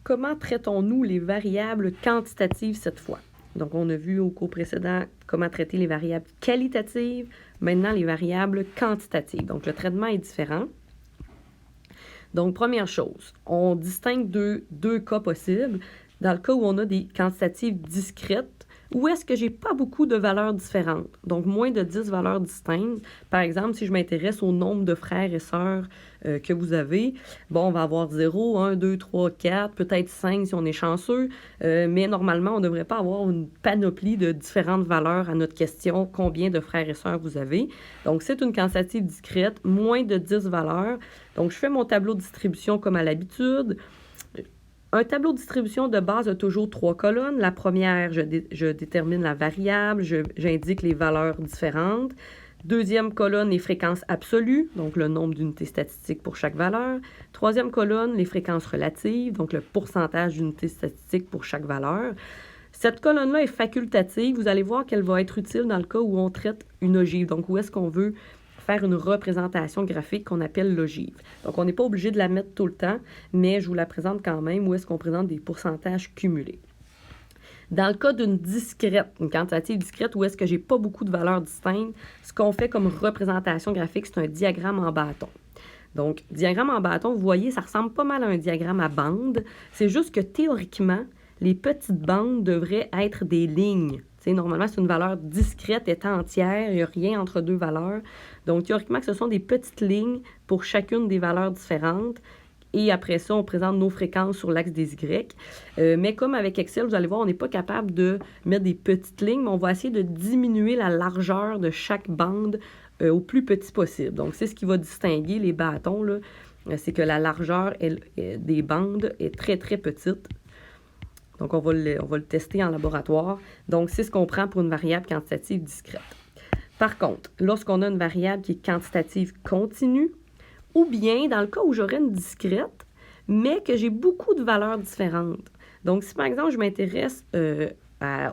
comment traitons-nous les variables quantitatives cette fois? Donc, on a vu au cours précédent comment traiter les variables qualitatives, maintenant les variables quantitatives. Donc, le traitement est différent. Donc, première chose, on distingue deux cas possibles. Dans le cas où on a des quantitatives discrètes, où est-ce que j'ai pas beaucoup de valeurs différentes, donc moins de 10 valeurs distinctes. Par exemple, si je m'intéresse au nombre de frères et sœurs que vous avez, bon, on va avoir 0, 1, 2, 3, 4, peut-être 5 si on est chanceux, mais normalement, on ne devrait pas avoir une panoplie de différentes valeurs à notre question, combien de frères et sœurs vous avez. Donc, c'est une quantitative discrète, moins de 10 valeurs. Donc, je fais mon tableau de distribution comme à l'habitude. Un tableau de distribution de base a toujours 3 colonnes. La première, je détermine la variable, j'indique les valeurs différentes. Deuxième colonne, les fréquences absolues, donc le nombre d'unités statistiques pour chaque valeur. Troisième colonne, les fréquences relatives, donc le pourcentage d'unités statistiques pour chaque valeur. Cette colonne-là est facultative. Vous allez voir qu'elle va être utile dans le cas où on traite une ogive, donc où est-ce qu'on veut faire une représentation graphique qu'on appelle l'ogive. Donc, on n'est pas obligé de la mettre tout le temps, mais je vous la présente quand même où est-ce qu'on présente des pourcentages cumulés. Dans le cas d'une discrète, une quantitative discrète, où est-ce que j'ai pas beaucoup de valeurs distinctes, ce qu'on fait comme représentation graphique, c'est un diagramme en bâton. Donc, diagramme en bâton, vous voyez, ça ressemble pas mal à un diagramme à bande. C'est juste que théoriquement, les petites bandes devraient être des lignes. Normalement, c'est une valeur discrète étant entière, il n'y a rien entre deux valeurs. Donc, théoriquement, ce sont des petites lignes pour chacune des valeurs différentes. Et après ça, on présente nos fréquences sur l'axe des Y. Mais comme avec Excel, vous allez voir, on n'est pas capable de mettre des petites lignes, mais on va essayer de diminuer la largeur de chaque bande au plus petit possible. Donc, c'est ce qui va distinguer les bâtons, là. C'est que la largeur des bandes est très, très petite. Donc, on va le tester en laboratoire. Donc, c'est ce qu'on prend pour une variable quantitative discrète. Par contre, lorsqu'on a une variable qui est quantitative continue, ou bien dans le cas où j'aurais une discrète, mais que j'ai beaucoup de valeurs différentes. Donc, si par exemple, je m'intéresse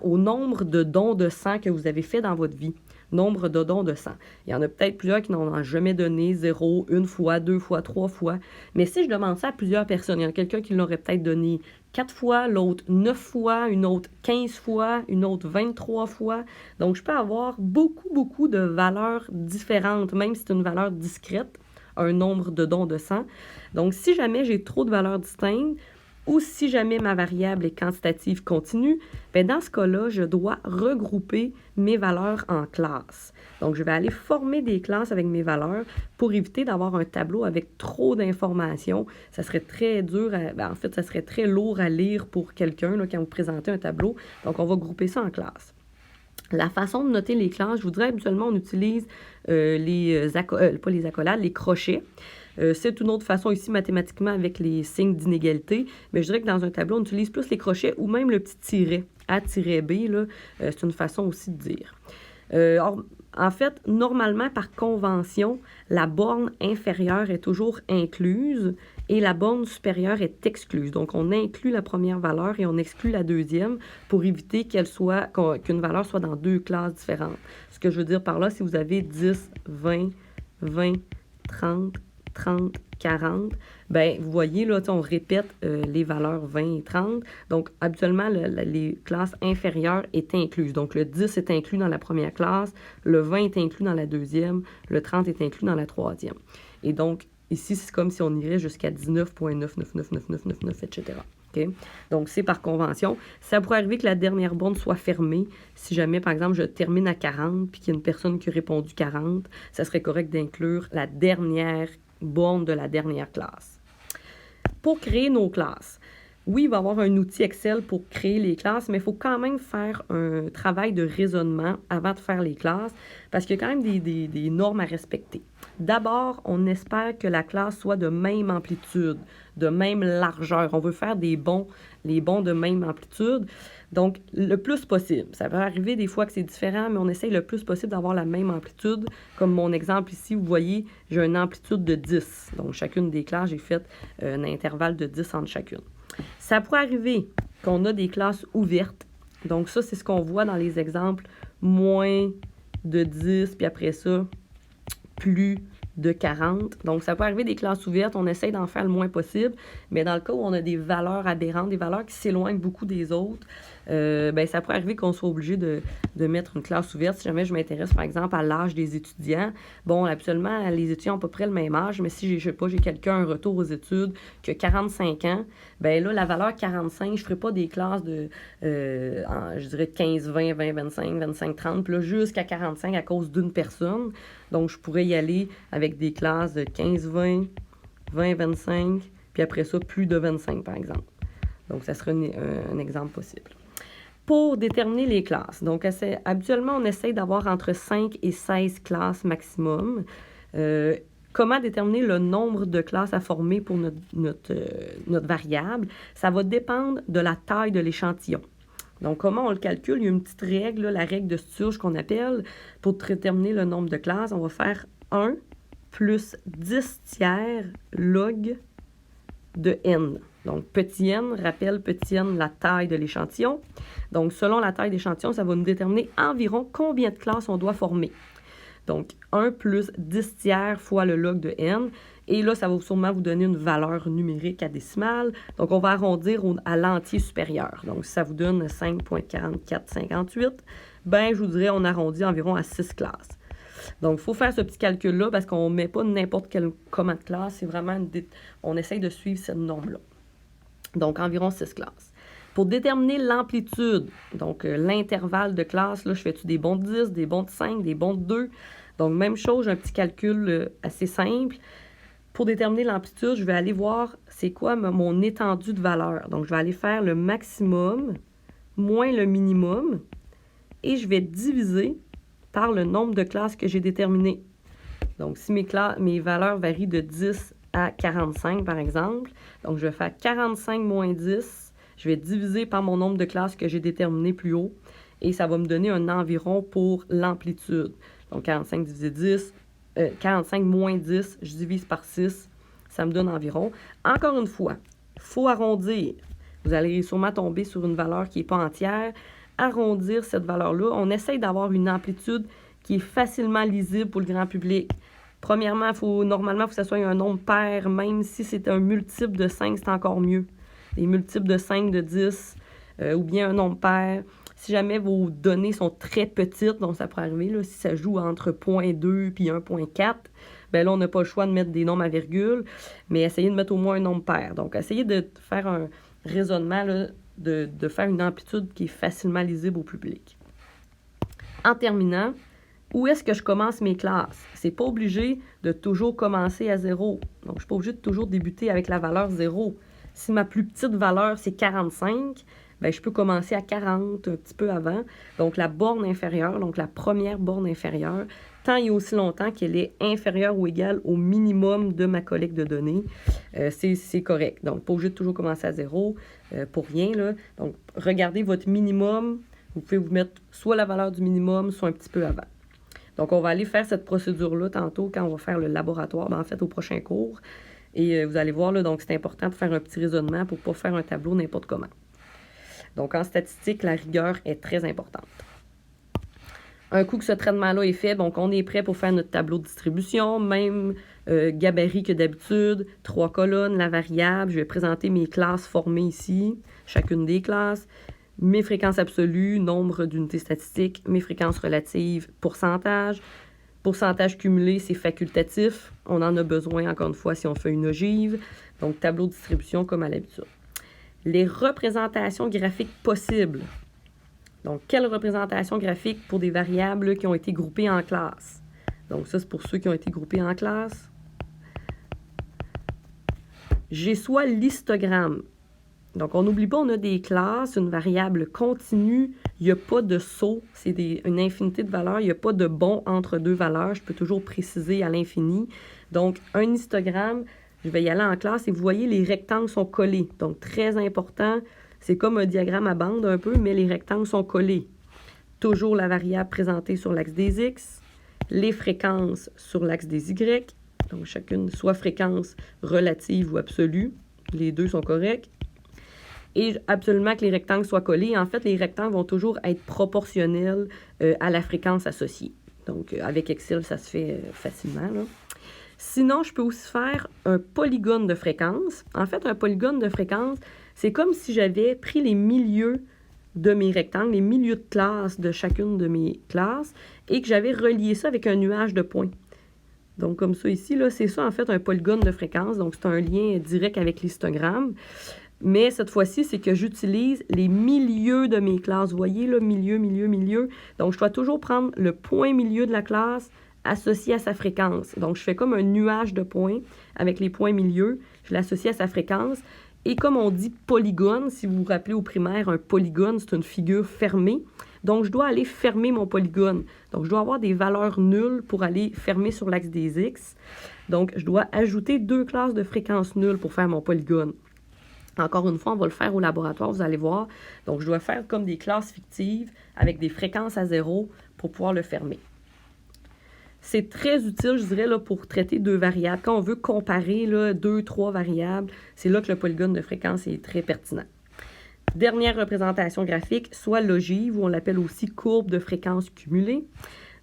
au nombre de dons de sang que vous avez fait dans votre vie, nombre de dons de sang. Il y en a peut-être plusieurs qui n'en ont jamais donné, 0, 1 fois, 2 fois, 3 fois. Mais si je demande ça à plusieurs personnes, il y en a quelqu'un qui l'aurait peut-être donné 4 fois, l'autre 9 fois, une autre 15 fois, une autre 23 fois. Donc, je peux avoir beaucoup de valeurs différentes, même si c'est une valeur discrète, un nombre de dons de sang. Donc, si jamais j'ai trop de valeurs distinctes, ou si jamais ma variable est quantitative continue, bien dans ce cas-là, je dois regrouper mes valeurs en classes. Donc, je vais aller former des classes avec mes valeurs pour éviter d'avoir un tableau avec trop d'informations. Ça serait très dur, en fait, ça serait très lourd à lire pour quelqu'un là, quand vous présentez un tableau. Donc, on va grouper ça en classes. La façon de noter les classes, je vous dirais habituellement, on utilise pas les accolades, les crochets. C'est une autre façon ici mathématiquement avec les signes d'inégalité, mais je dirais que dans un tableau, on utilise plus les crochets ou même le petit tiret, A-B, là, c'est une façon aussi de dire. En fait, normalement, par convention, la borne inférieure est toujours incluse et la borne supérieure est excluse. Donc, on inclut la première valeur et on exclut la deuxième pour éviter qu'une valeur soit dans deux classes différentes. Ce que je veux dire par là, si vous avez 10, 20, 20, 30, 30, 40, bien, vous voyez, là, on répète les valeurs 20 et 30. Donc, habituellement, les classes inférieures est incluses. Donc, le 10 est inclus dans la première classe, le 20 est inclus dans la deuxième, le 30 est inclus dans la troisième. Et donc, ici, c'est comme si on irait jusqu'à 19,9999999, etc. Okay? Donc, c'est par convention. Ça pourrait arriver que la dernière borne soit fermée. Si jamais, par exemple, je termine à 40 puis qu'il y a une personne qui a répondu 40, ça serait correct d'inclure la dernière borne de la dernière classe. Pour créer nos classes, oui, il va y avoir un outil Excel pour créer les classes, mais il faut quand même faire un travail de raisonnement avant de faire les classes parce qu'il y a quand même des normes à respecter. D'abord, on espère que la classe soit de même amplitude, de même largeur. On veut faire les bons de même amplitude. Donc, le plus possible. Ça peut arriver des fois que c'est différent, mais on essaye le plus possible d'avoir la même amplitude. Comme mon exemple ici, vous voyez, j'ai une amplitude de 10. Donc, chacune des classes, j'ai fait un intervalle de 10 entre chacune. Ça pourrait arriver qu'on a des classes ouvertes. Donc, ça, c'est ce qu'on voit dans les exemples. Moins de 10, puis après ça, plus de 40. Donc, ça peut arriver des classes ouvertes, on essaie d'en faire le moins possible, mais dans le cas où on a des valeurs aberrantes, des valeurs qui s'éloignent beaucoup des autres, ça peut arriver qu'on soit obligé de mettre une classe ouverte. Si jamais je m'intéresse, par exemple, à l'âge des étudiants, bon, absolument, les étudiants ont à peu près le même âge, mais si j'ai quelqu'un, un retour aux études, qui a 45 ans, là, la valeur 45, je ne ferai pas des classes de, je dirais, 15, 20, 20, 25, 25, 30, puis là, jusqu'à 45 à cause d'une personne. Donc, je pourrais y aller avec des classes de 15, 20, 20, 25, puis après ça, plus de 25, par exemple. Donc, ça serait un exemple possible. Pour déterminer les classes, donc habituellement, on essaie d'avoir entre 5 et 16 classes maximum. Comment déterminer le nombre de classes à former pour notre variable? Ça va dépendre de la taille de l'échantillon. Donc, comment on le calcule? Il y a une petite règle, la règle de Sturge qu'on appelle, pour déterminer le nombre de classes. On va faire 1 plus 10 tiers log de n. Donc, petit n, rappelle petit n, la taille de l'échantillon. Donc, selon la taille d'échantillon, ça va nous déterminer environ combien de classes on doit former. Donc, 1 plus 10 tiers fois le log de n. Et là, ça va sûrement vous donner une valeur numérique à décimale. Donc, on va arrondir à l'entier supérieur. Donc, si ça vous donne 5,4458, je vous dirais on arrondit environ à 6 classes. Donc, il faut faire ce petit calcul-là parce qu'on ne met pas n'importe quel comma de classe. C'est vraiment, on essaye de suivre cette norme-là. Donc, environ 6 classes. Pour déterminer l'amplitude, donc l'intervalle de classe, là, je fais-tu des bons de 10, des bons de 5, des bons de 2? Donc, même chose, j'ai un petit calcul assez simple. Pour déterminer l'amplitude, je vais aller voir c'est quoi mon étendue de valeur. Donc, je vais aller faire le maximum moins le minimum et je vais diviser par le nombre de classes que j'ai déterminé. Donc, si mes valeurs varient de 10 à 45, par exemple, donc je vais faire 45 moins 10, je vais diviser par mon nombre de classes que j'ai déterminé plus haut, et ça va me donner un environ pour l'amplitude. Donc, 45 divisé 10, 45 moins 10, je divise par 6, ça me donne environ. Encore une fois, il faut arrondir. Vous allez sûrement tomber sur une valeur qui n'est pas entière. Arrondir cette valeur-là, on essaye d'avoir une amplitude qui est facilement lisible pour le grand public. Premièrement, normalement, il faut que ce soit un nombre pair, même si c'est un multiple de 5, c'est encore mieux. Des multiples de 5, de 10, ou bien un nombre pair. Si jamais vos données sont très petites, donc ça pourrait arriver, là, si ça joue entre 0.2 et 1.4, là, on n'a pas le choix de mettre des nombres à virgule, mais essayez de mettre au moins un nombre pair. Donc, essayez de faire un raisonnement, là, de faire une amplitude qui est facilement lisible au public. En terminant, où est-ce que je commence mes classes? C'est pas obligé de toujours commencer à 0. Donc, je suis pas obligé de toujours débuter avec la valeur 0. Si ma plus petite valeur, c'est 45, je peux commencer à 40, un petit peu avant. Donc, la borne inférieure, donc la première borne inférieure, tant et aussi longtemps qu'elle est inférieure ou égale au minimum de ma collecte de données, c'est correct. Donc, pas obligé de toujours commencer à 0 pour rien, là. Donc, regardez votre minimum. Vous pouvez vous mettre soit la valeur du minimum, soit un petit peu avant. Donc, on va aller faire cette procédure-là tantôt quand on va faire le laboratoire, en fait, au prochain cours. Et vous allez voir, là, donc c'est important de faire un petit raisonnement pour ne pas faire un tableau n'importe comment. Donc, en statistique, la rigueur est très importante. Un coup que ce traitement-là est fait, donc on est prêt pour faire notre tableau de distribution, même gabarit que d'habitude, 3 colonnes, la variable. Je vais présenter mes classes formées ici, chacune des classes, mes fréquences absolues, nombre d'unités statistiques, mes fréquences relatives, pourcentage. Pourcentage cumulé, c'est facultatif. On en a besoin, encore une fois, si on fait une ogive. Donc, tableau de distribution comme à l'habitude. Les représentations graphiques possibles. Donc, quelle représentation graphique pour des variables qui ont été groupées en classes? Donc, ça, c'est pour ceux qui ont été groupés en classe. J'ai soit l'histogramme. Donc, on n'oublie pas, on a des classes, une variable continue, il n'y a pas de saut, c'est une infinité de valeurs, il n'y a pas de bon entre deux valeurs, je peux toujours préciser à l'infini. Donc, un histogramme, je vais y aller en classe et vous voyez, les rectangles sont collés. Donc, très important, c'est comme un diagramme à bande un peu, mais les rectangles sont collés. Toujours la variable présentée sur l'axe des X, les fréquences sur l'axe des Y, donc chacune, soit fréquence relative ou absolue, les deux sont corrects. Et absolument que les rectangles soient collés. En fait, les rectangles vont toujours être proportionnels à la fréquence associée. Donc, avec Excel, ça se fait facilement, là. Sinon, je peux aussi faire un polygone de fréquence. En fait, un polygone de fréquence, c'est comme si j'avais pris les milieux de mes rectangles, les milieux de classe de chacune de mes classes, et que j'avais relié ça avec un nuage de points. Donc, comme ça ici, là, c'est ça en fait un polygone de fréquence. Donc, c'est un lien direct avec l'histogramme. Mais cette fois-ci, c'est que j'utilise les milieux de mes classes. Vous voyez, là, milieu, milieu, milieu. Donc, je dois toujours prendre le point milieu de la classe associé à sa fréquence. Donc, je fais comme un nuage de points avec les points milieux. Je l'associe à sa fréquence. Et comme on dit polygone, si vous vous rappelez au primaire, un polygone, c'est une figure fermée. Donc, je dois aller fermer mon polygone. Donc, je dois avoir des valeurs nulles pour aller fermer sur l'axe des X. Donc, je dois ajouter 2 classes de fréquence nulle pour faire mon polygone. Encore une fois, on va le faire au laboratoire, vous allez voir. Donc, je dois faire comme des classes fictives avec des fréquences à 0 pour pouvoir le fermer. C'est très utile, je dirais, là, pour traiter 2 variables. Quand on veut comparer 2, 3 variables, c'est là que le polygone de fréquence est très pertinent. Dernière représentation graphique, soit l'ogive, ou on l'appelle aussi courbe de fréquence cumulée.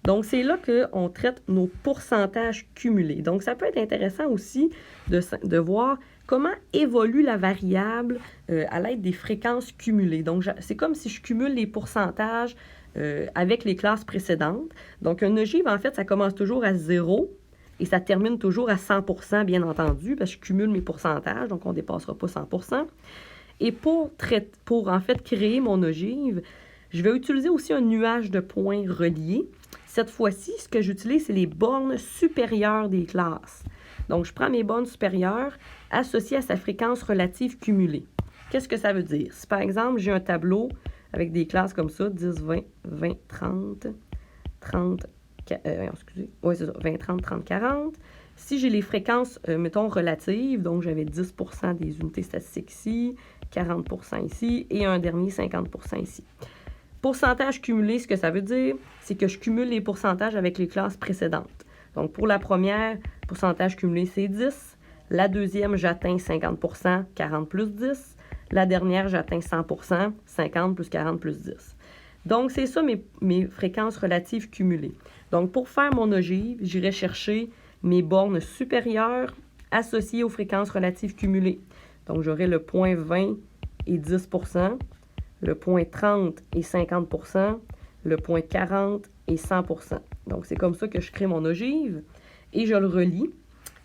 Donc, c'est là qu'on traite nos pourcentages cumulés. Donc, ça peut être intéressant aussi de voir comment évolue la variable à l'aide des fréquences cumulées. Donc, c'est comme si je cumule les pourcentages avec les classes précédentes. Donc, un ogive, en fait, ça commence toujours à 0 et ça termine toujours à 100%, bien entendu, parce que je cumule mes pourcentages, donc on ne dépassera pas 100%. Et pour en fait créer mon ogive, je vais utiliser aussi un nuage de points reliés. Cette fois-ci, ce que j'utilise, c'est les bornes supérieures des classes. Donc, je prends mes bornes supérieures associées à sa fréquence relative cumulée. Qu'est-ce que ça veut dire? Si, par exemple, j'ai un tableau avec des classes comme ça, 10, 20, 20, 30, 30, oui, c'est ça, 20, 30, 30, 40. Si j'ai les fréquences, mettons, relatives, donc j'avais 10% des unités statistiques ici, 40% ici, et un dernier 50% ici. Pourcentage cumulé, ce que ça veut dire, c'est que je cumule les pourcentages avec les classes précédentes. Donc, pour la première, pourcentage cumulé, c'est 10. La deuxième, j'atteins 50%, 40 plus 10. La dernière, j'atteins 100%, 50 plus 40 plus 10. Donc, c'est ça mes fréquences relatives cumulées. Donc, pour faire mon ogive, j'irai chercher mes bornes supérieures associées aux fréquences relatives cumulées. Donc, j'aurai le point 20 et 10%, le point 30 et 50%, le point 40 et 100%. Donc, c'est comme ça que je crée mon ogive et je le relie.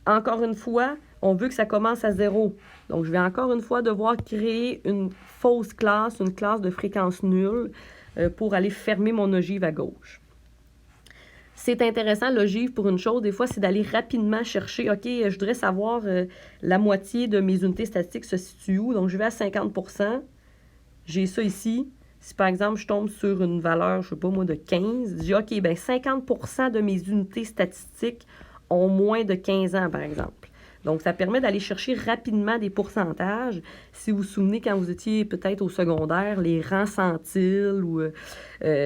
Encore une fois, on veut que ça commence à 0. Donc, je vais encore une fois devoir créer une fausse classe, une classe de fréquence nulle pour aller fermer mon ogive à gauche. C'est intéressant, l'ogive, pour une chose, des fois, c'est d'aller rapidement chercher, OK, je voudrais savoir la moitié de mes unités statistiques se situe où. Donc, je vais à 50%. J'ai ça ici. Si, par exemple, je tombe sur une valeur, je ne sais pas moi, de 15, je dis, OK, bien 50% de mes unités statistiques ont moins de 15 ans, par exemple. Donc, ça permet d'aller chercher rapidement des pourcentages. Si vous vous souvenez, quand vous étiez peut-être au secondaire, les rangs centiles, ou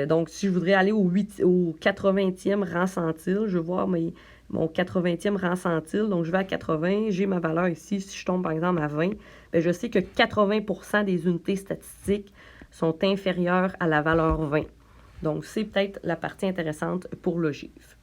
donc, si je voudrais aller au 80e rang centile, je vais voir mon 80e rang centile, donc je vais à 80, j'ai ma valeur ici. Si je tombe, par exemple, à 20, bien, je sais que 80% des unités statistiques sont inférieures à la valeur 20. Donc, c'est peut-être la partie intéressante pour l'ogive.